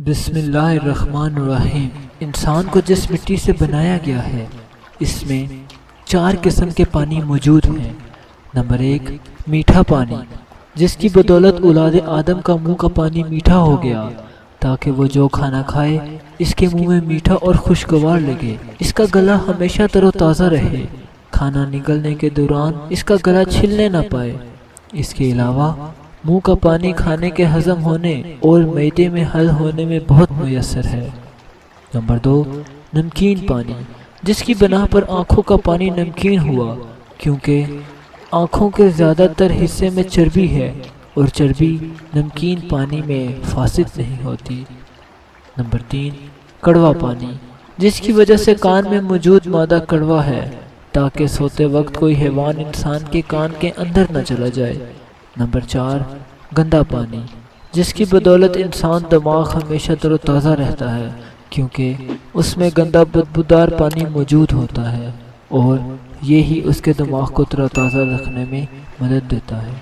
بسم اللہ الرحمن الرحیم۔ انسان کو جس مٹی سے بنایا گیا ہے اس میں 4 قسم کے پانی موجود ہیں۔ نمبر 1، میٹھا پانی، جس کی بدولت اولاد آدم کا منہ کا پانی میٹھا ہو گیا تاکہ وہ جو کھانا کھائے اس کے منہ میں میٹھا اور خوشگوار لگے، اس کا گلا ہمیشہ تر و تازہ رہے، کھانا نگلنے کے دوران اس کا گلا چھلنے نہ پائے۔ اس کے علاوہ منہ کا پانی کھانے کے ہضم ہونے اور معدے میں حل ہونے میں بہت میسر ہے۔ نمبر 2، نمکین پانی، جس کی بنا پر آنکھوں کا پانی نمکین ہوا کیونکہ آنکھوں کے زیادہ تر حصے میں چربی ہے اور چربی نمکین پانی میں فاسد نہیں ہوتی۔ نمبر 3، کڑوا پانی، جس کی وجہ سے کان میں موجود مادہ کڑوا ہے تاکہ سوتے وقت کوئی حیوان انسان کے کان کے اندر نہ چلا جائے۔ نمبر 4، گندا پانی، جس کی بدولت انسان دماغ ہمیشہ تر و تازہ رہتا ہے کیونکہ اس میں گندا بدبودار پانی موجود ہوتا ہے اور یہی اس کے دماغ کو تر و تازہ رکھنے میں مدد دیتا ہے۔